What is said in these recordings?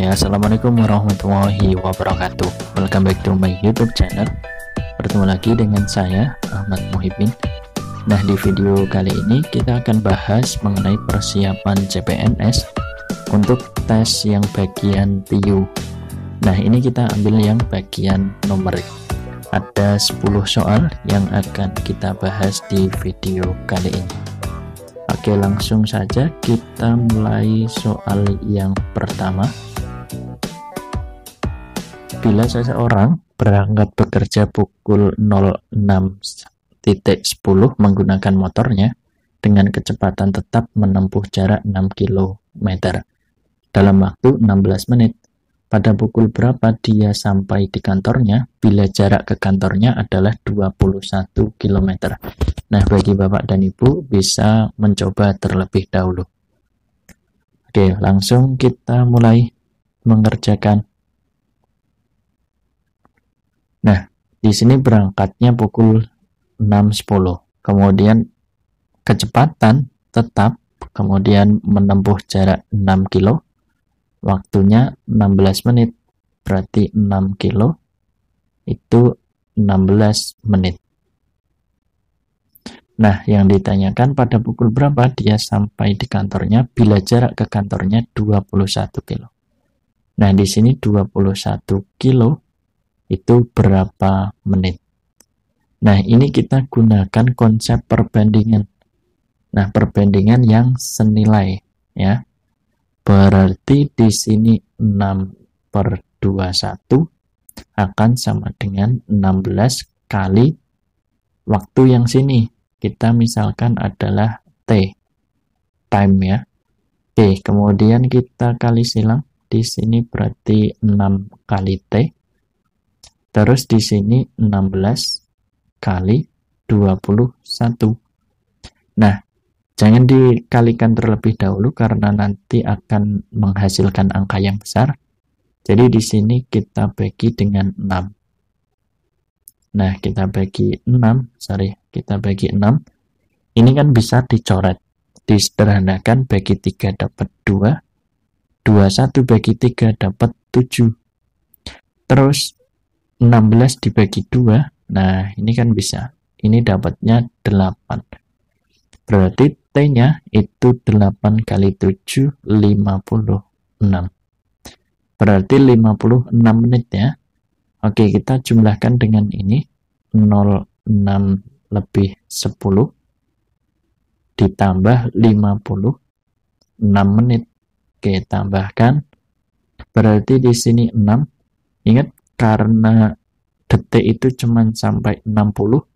Assalamualaikum warahmatullahi wabarakatuh. Welcome back to my YouTube channel. Bertemu lagi dengan saya, Ahmad Muhibin. Nah, di video kali ini kita akan bahas mengenai persiapan CPNS untuk tes yang bagian TIU. Nah, ini kita ambil yang bagian numerik. Ada 10 soal yang akan kita bahas di video kali ini. Oke, langsung saja kita mulai soal yang pertama. Bila seseorang berangkat bekerja pukul 06.10 menggunakan motornya dengan kecepatan tetap menempuh jarak 6 km dalam waktu 16 menit, pada pukul berapa dia sampai di kantornya bila jarak ke kantornya adalah 21 km? Nah, bagi Bapak dan Ibu bisa mencoba terlebih dahulu. Oke, langsung kita mulai mengerjakan. Nah, di sini berangkatnya pukul 6.10. Kemudian kecepatan tetap, kemudian menempuh jarak 6 kilo. Waktunya 16 menit. Berarti 6 kilo itu 16 menit. Nah, yang ditanyakan pada pukul berapa dia sampai di kantornya bila jarak ke kantornya 21 kilo. Nah, di sini 21 kilo itu berapa menit? Nah, ini kita gunakan konsep perbandingan. Nah, perbandingan yang senilai, ya. Berarti di sini 6/21 akan sama dengan 16 kali waktu yang sini. Kita misalkan adalah T, time ya. Oke, kemudian kita kali silang. Di sini berarti 6 kali T. Terus di sini 16 kali 21. Nah, jangan dikalikan terlebih dahulu karena nanti akan menghasilkan angka yang besar. Jadi di sini kita bagi dengan 6. Nah, kita bagi 6. Ini kan bisa dicoret. Disederhanakan, bagi 3 dapat 2. 21 bagi 3 dapat 7. Terus 16 dibagi 2, nah ini kan bisa. Ini dapatnya 8. Berarti T-nya itu 8 kali 7, 56. Berarti 56 menit ya. Oke, kita jumlahkan dengan ini. 06 lebih 10 ditambah 56 menit. Oke, tambahkan. Berarti di sini 6. Ingat, karena detik itu cuma sampai 60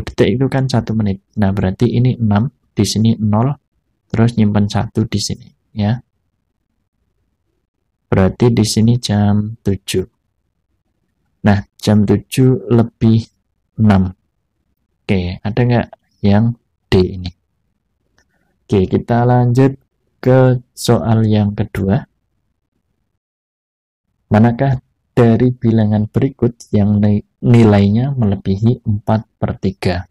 detik itu kan 1 menit. Nah, berarti ini 6, di sini 0, terus nyimpan 1 di sini ya. Berarti di sini jam 7. Nah, jam 7 lebih 6. Oke, ada nggak yang D ini? Oke, kita lanjut ke soal yang kedua. Manakah dari bilangan berikut yang nilainya melebihi 4/3?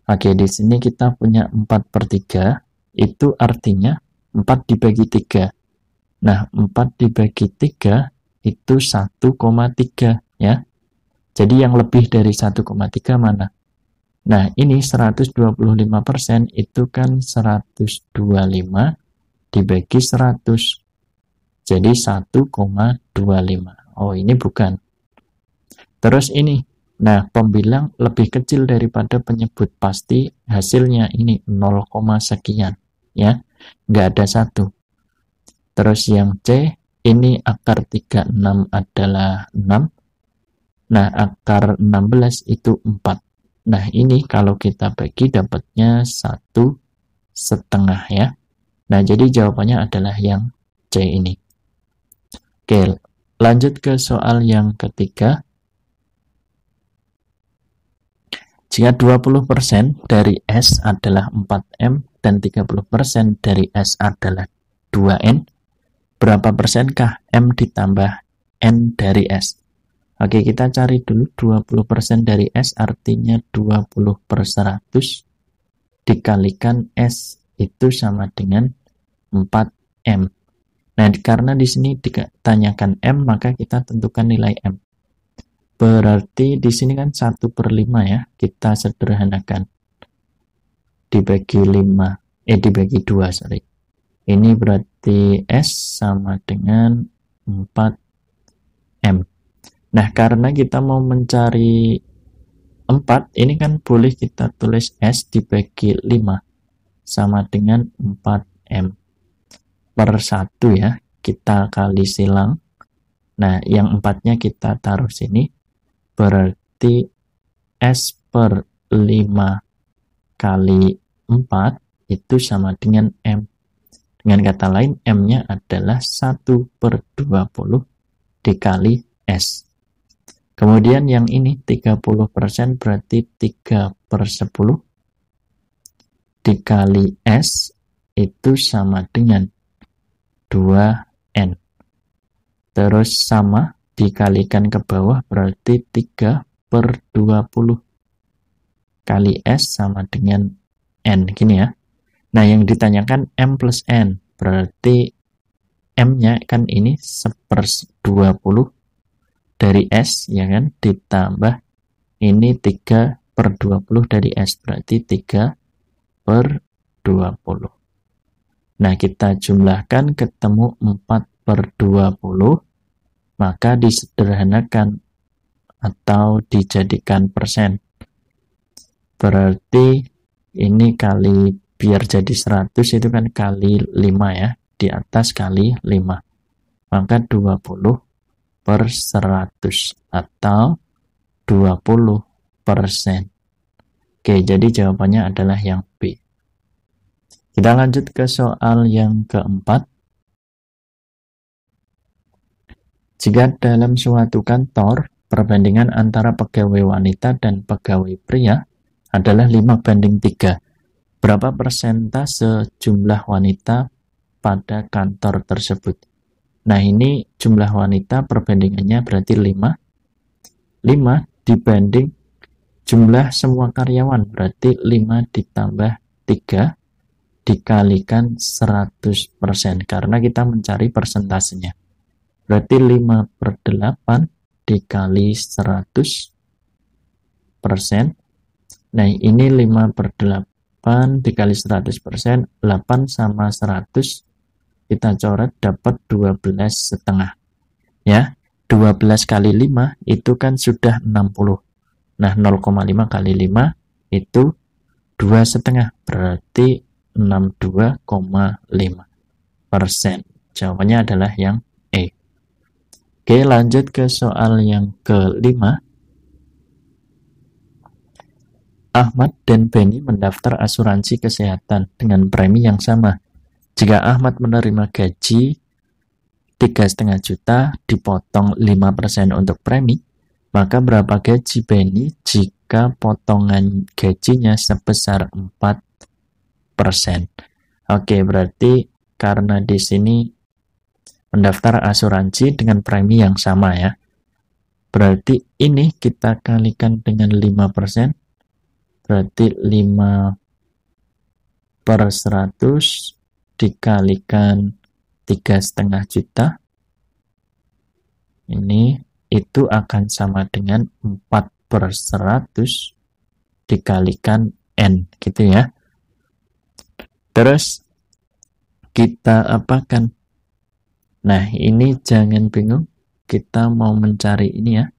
Oke, di sini kita punya 4/3, itu artinya 4 dibagi 3. Nah, 4 dibagi 3 itu 1,3 ya. Jadi yang lebih dari 1,3 mana? Nah, ini 125% itu kan 125 dibagi 100. Jadi 1,25. Oh, ini bukan. Terus ini. Nah, pembilang lebih kecil daripada penyebut. Pasti hasilnya ini 0, sekian. Ya, nggak ada 1. Terus yang C, ini akar 36 adalah 6. Nah, akar 16 itu 4. Nah, ini kalau kita bagi dapatnya 1,5 ya. Nah, jadi jawabannya adalah yang C ini. Oke, lanjut ke soal yang ketiga. Jika 20% dari S adalah 4M dan 30% dari S adalah 2N, berapa persenkah M ditambah N dari S? Oke, kita cari dulu 20% dari S artinya 20/100 dikalikan S itu sama dengan 4M. Nah, karena di sini ditanyakan M, maka kita tentukan nilai M. Berarti di sini kan 1/5 ya, kita sederhanakan. Dibagi 5, dibagi 2, sorry. Ini berarti S sama dengan 4M. Nah, karena kita mau mencari 4, ini kan boleh kita tulis S dibagi 5 sama dengan 4M per 1 ya. Kita kali silang. Nah, yang 4-nya kita taruh sini. Berarti S per 5 kali 4 itu sama dengan M. Dengan kata lain, M-nya adalah 1/20 dikali S. Kemudian yang ini 30% berarti 3/10 dikali S itu sama dengan 2N. Terus sama dikalikan ke bawah berarti 3/20 kali S sama dengan N. Gini ya. Nah, yang ditanyakan M plus N. Berarti M-nya kan ini 1/20 dari S, ya kan? Ditambah ini 3/20 dari S. Berarti 3/20. Nah, kita jumlahkan ketemu 4/20. Maka disederhanakan atau dijadikan persen. Berarti ini kali, biar jadi 100 itu kan kali 5 ya, di atas kali 5. Maka 20/100 atau 20%. Oke, jadi jawabannya adalah yang B. Kita lanjut ke soal yang keempat. Jika dalam suatu kantor, perbandingan antara pegawai wanita dan pegawai pria adalah 5/3, berapa persentase jumlah wanita pada kantor tersebut? Nah, ini jumlah wanita perbandingannya berarti 5. 5 dibanding jumlah semua karyawan, berarti 5 ditambah 3 dikalikan 100%, karena kita mencari persentasenya. Berarti 5/8 dikali 100%. Nah, ini 5/8 dikali 100%, 8 sama 100 kita coret dapat 12,5. Ya, 12 kali 5 itu kan sudah 60. Nah, 0,5 kali 5 itu 2,5, berarti 62,5%. Jawabannya adalah yang E. Oke, lanjut ke soal yang kelima. Ahmad dan Benny mendaftar asuransi kesehatan dengan premi yang sama. Jika Ahmad menerima gaji 3,5 juta, dipotong 5% untuk premi, maka berapa gaji Benny jika potongan gajinya sebesar 4%? Oke, berarti karena di sini mendaftar asuransi dengan premi yang sama ya. Berarti ini kita kalikan dengan 5%. Berarti 5/100 dikalikan 3,5 juta. Ini itu akan sama dengan 4/100 dikalikan N, gitu ya. Terus kita apakan? Nah, ini jangan bingung. Kita mau mencari ini ya.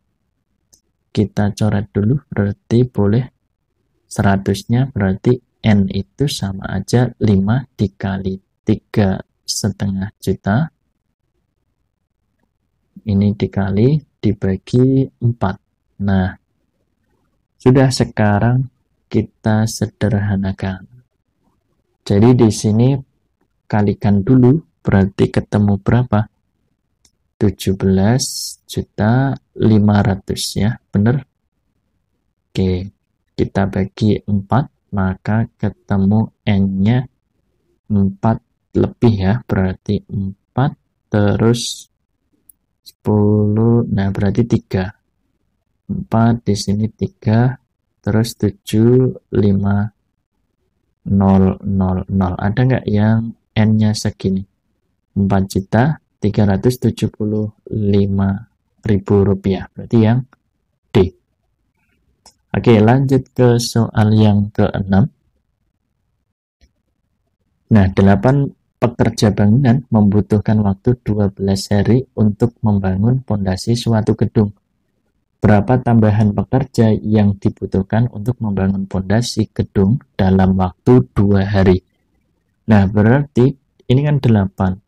Kita coret dulu, berarti boleh 100-nya, berarti N itu sama aja 5 dikali 3,5 juta. Ini dikali dibagi 4. Nah, sudah, sekarang kita sederhanakan. Jadi di sini kalikan dulu, berarti ketemu berapa? 17.500 ya, bener? Oke, kita bagi 4, maka ketemu N-nya 4 lebih ya, berarti 4 terus 10, nah berarti 3. 4 di sini 3, terus 7,500. Ada nggak yang N-nya segini? 4.375.000 rupiah. Berarti yang D. Oke, lanjut ke soal yang ke-6. Nah, 8 pekerja bangunan membutuhkan waktu 12 hari untuk membangun pondasi suatu gedung. Berapa tambahan pekerja yang dibutuhkan untuk membangun pondasi gedung dalam waktu 2 hari? Nah, berarti ini kan 8.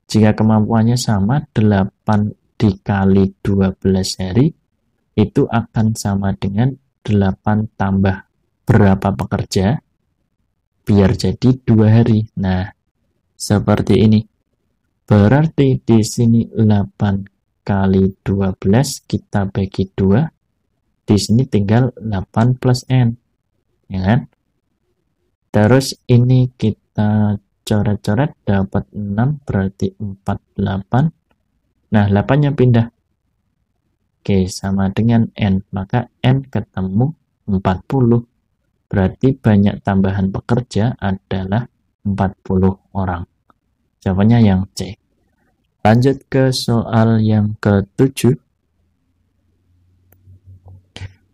Jika kemampuannya sama, 8 dikali 12 hari, itu akan sama dengan 8 tambah berapa pekerja, biar jadi 2 hari. Nah, seperti ini. Berarti di sini 8 kali 12 kita bagi 2. Di sini tinggal 8 plus N. Ya kan? Terus ini kita coret-coret dapat 6, berarti 48. Nah, 8-nya pindah. Oke, sama dengan N. Maka N ketemu 40. Berarti banyak tambahan pekerja adalah 40 orang. Jawabannya yang C. Lanjut ke soal yang ke-7.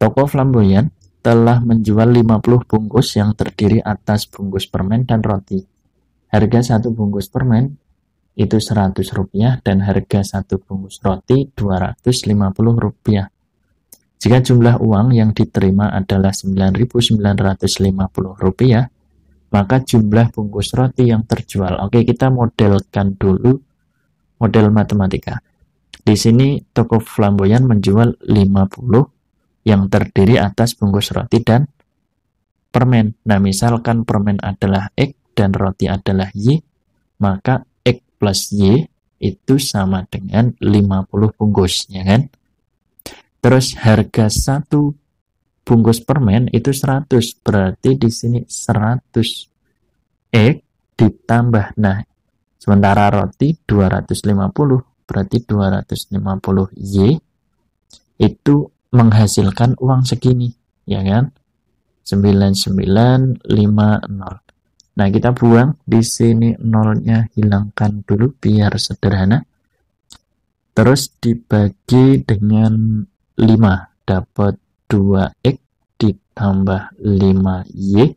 Toko flamboyan telah menjual 50 bungkus yang terdiri atas bungkus permen dan roti. Harga 1 bungkus permen itu Rp100 dan harga 1 bungkus roti Rp250. Jika jumlah uang yang diterima adalah Rp9.950, maka jumlah bungkus roti yang terjual. Oke, kita modelkan dulu model matematika. Di sini toko flamboyan menjual 50 yang terdiri atas bungkus roti dan permen. Nah, misalkan permen adalah X dan roti adalah Y, maka X plus Y itu sama dengan 50 bungkus, ya kan? Terus harga 1 bungkus permen itu 100, berarti di sini 100 X ditambah, nah sementara roti 250, berarti 250 Y itu menghasilkan uang segini, ya kan? 9950. Nah, kita buang di sini nolnya, hilangkan dulu biar sederhana. Terus dibagi dengan 5, dapat 2X ditambah 5Y.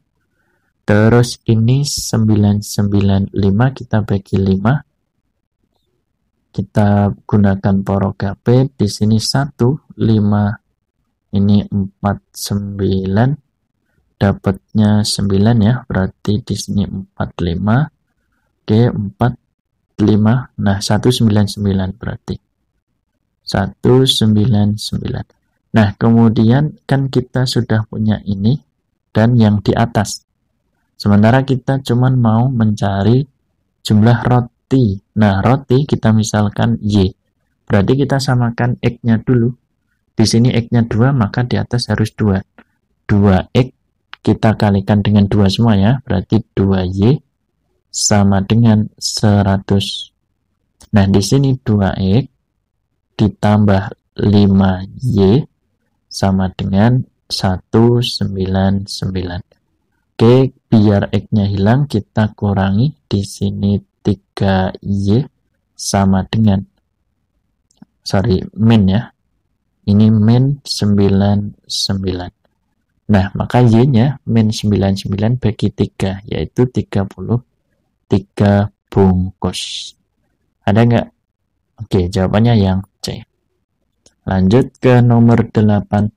Terus ini 995 kita bagi 5. Kita gunakan porogape, di sini 1, 5, ini 49, dapatnya 9 ya, berarti di sini 45. Oke, 45. Nah, 199 berarti. 199. Nah, kemudian kan kita sudah punya ini dan yang di atas. Sementara kita cuman mau mencari jumlah roti. Nah, roti kita misalkan Y. Berarti kita samakan X-nya dulu. Di sini X-nya 2, maka di atas harus 2. 2X kita kalikan dengan 2 semua ya. Berarti 2Y sama dengan 100. Nah, di sini 2X ditambah 5Y sama dengan 199. Oke, biar X-nya hilang kita kurangi, di sini 3Y sama dengan min ya. Ini min 99. Nah, maka Y-nya min 99 bagi 3, yaitu 33 bungkus. Ada nggak? Oke, jawabannya yang C. Lanjut ke nomor 8.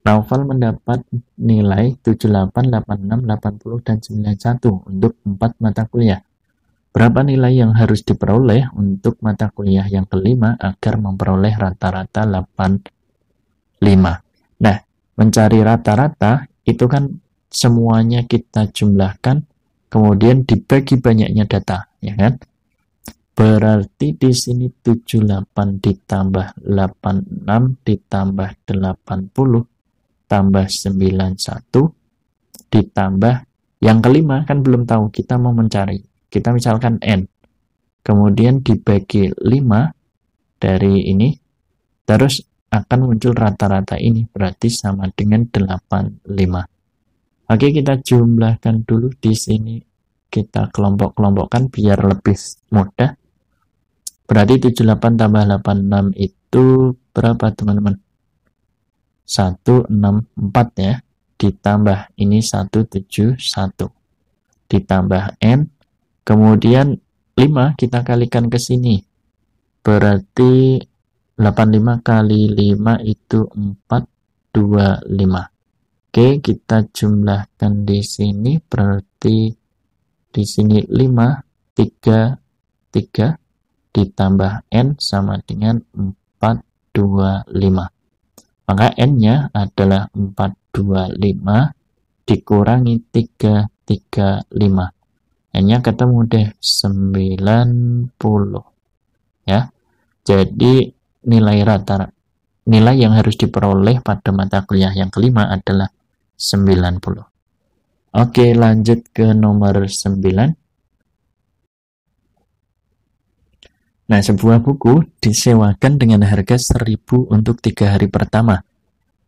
Naufal mendapat nilai 78, 86, 80, dan 91 untuk 4 mata kuliah. Berapa nilai yang harus diperoleh untuk mata kuliah yang kelima agar memperoleh rata-rata 85? Nah, mencari rata-rata itu kan semuanya kita jumlahkan, kemudian dibagi banyaknya data, ya kan? Berarti di sini 78 ditambah 86 ditambah 80 tambah 91 ditambah yang kelima, kan belum tahu, kita mau mencari. Kita misalkan N. Kemudian dibagi 5 dari ini, terus akan muncul rata-rata ini, berarti sama dengan 85. Oke, kita jumlahkan dulu di sini kita kelompok-kelompokkan biar lebih mudah. Berarti 78 tambah 86 itu berapa teman-teman? 164 ya. Ditambah ini 171. Ditambah N. Kemudian 5 kita kalikan ke sini. Berarti 85 kali 5 itu 425. Oke, kita jumlahkan di sini. Berarti di sini 5, 3, 3 ditambah N sama dengan 425. Maka N-nya adalah 425 dikurangi 335. N-nya ketemu deh 90. Ya. Jadi nilai yang harus diperoleh pada mata kuliah yang kelima adalah 90. Oke, lanjut ke nomor 9. Nah, sebuah buku disewakan dengan harga 1.000 untuk 3 hari pertama.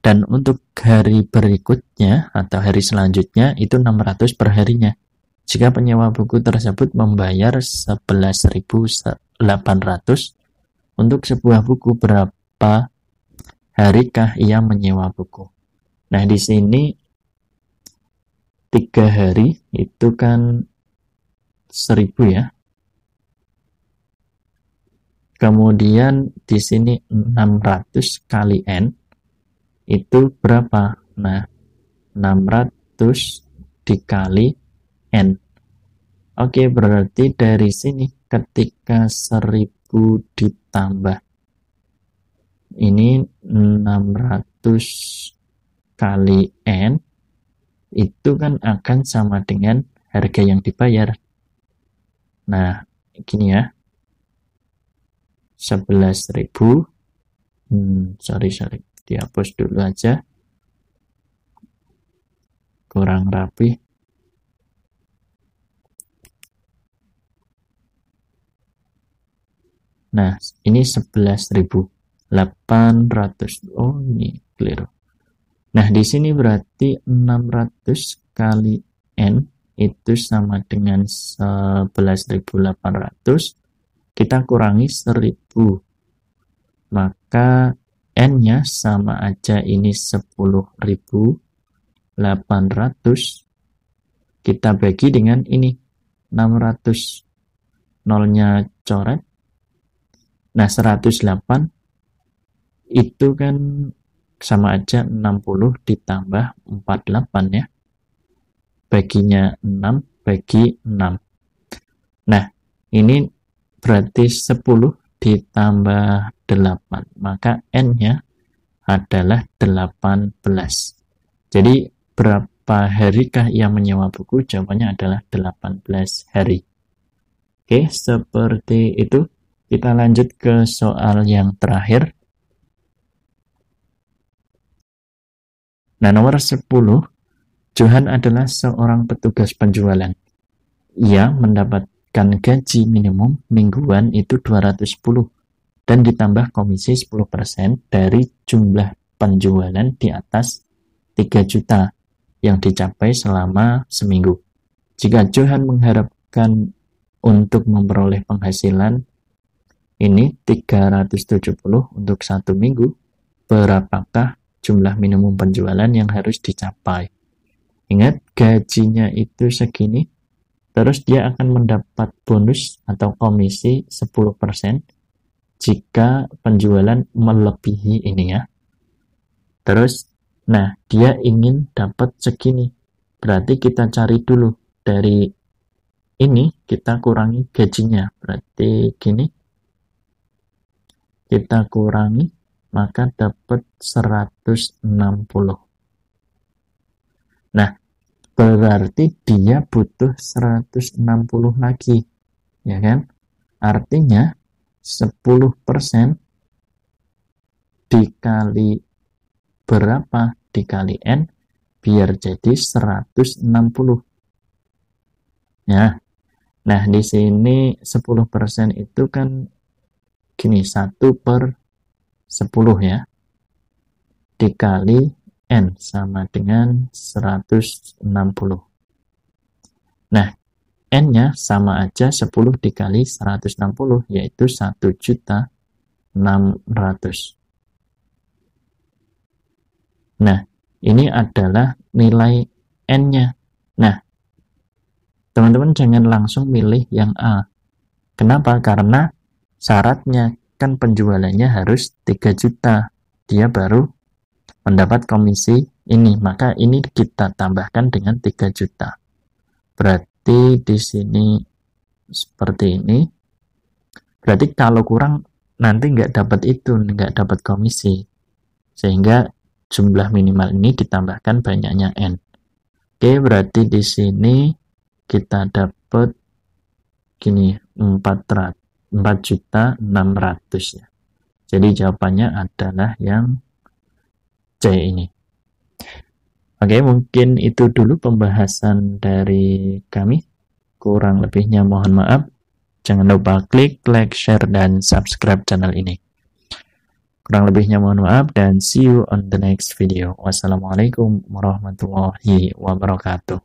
Dan untuk hari berikutnya atau hari selanjutnya itu 600 per harinya. Jika penyewa buku tersebut membayar 11.800 untuk sebuah buku, berapa harikah ia menyewa buku? Nah, di sini 3 hari itu kan 1.000 ya. Kemudian di sini 600 kali N itu berapa? Nah, 600 dikali N. Oke, berarti dari sini ketika 1.000 ditambah ini 600 kali N itu kan akan sama dengan harga yang dibayar. Nah, gini ya. 11.000 sorry dihapus dulu aja, kurang rapi. Nah, ini 11.800. Oh, ini keliru. Nah, di sini berarti 600 kali N itu sama dengan 11.800. Kita kurangi 1.000. Maka N-nya sama aja, ini 10.800. Kita bagi dengan ini 600. Nolnya coret. Nah, 108 itu kan sama aja 60 ditambah 48 ya. Baginya 6 bagi 6. Nah, ini berarti 10 ditambah 8. Maka N-nya adalah 18. Jadi berapa harikah ia menyewa buku? Jawabannya adalah 18 hari. Oke, seperti itu. Kita lanjut ke soal yang terakhir. Nah, nomor 10. Johan adalah seorang petugas penjualan. Ia mendapatkan gaji minimum mingguan itu 210 dan ditambah komisi 10% dari jumlah penjualan di atas 3 juta yang dicapai selama seminggu. Jika Johan mengharapkan untuk memperoleh penghasilan ini 370 untuk 1 minggu, berapakah jumlah minimum penjualan yang harus dicapai? Ingat, gajinya itu segini, terus dia akan mendapat bonus atau komisi 10% jika penjualan melebihi ini ya. Terus, nah dia ingin dapat segini. Berarti kita cari dulu dari ini, kita kurangi gajinya. Berarti gini, kita kurangi, maka dapat 160. Nah, berarti dia butuh 160 lagi, ya kan? Artinya 10% dikali berapa? Dikali N, biar jadi 160. Ya. Nah, di sini 10% itu kan gini, 1/10 ya. Dikali N sama dengan 160. Nah, N-nya sama aja 10 dikali 160, yaitu 1.600.000. Nah, ini adalah nilai N-nya. Nah, teman-teman jangan langsung milih yang A. Kenapa? Karena syaratnya kan penjualannya harus 3 juta. Dia baru mendapat komisi ini. Maka ini kita tambahkan dengan 3 juta. Berarti di sini seperti ini. Berarti kalau kurang nanti nggak dapat itu, nggak dapat komisi. Sehingga jumlah minimal ini ditambahkan banyaknya N. Oke, berarti di sini kita dapat gini 4.600.000 ya. Jadi jawabannya adalah yang C ini. Oke, mungkin itu dulu pembahasan dari kami. Kurang lebihnya mohon maaf. Jangan lupa klik like, share, dan subscribe channel ini. Kurang lebihnya mohon maaf dan see you on the next video. Wassalamualaikum warahmatullahi wabarakatuh.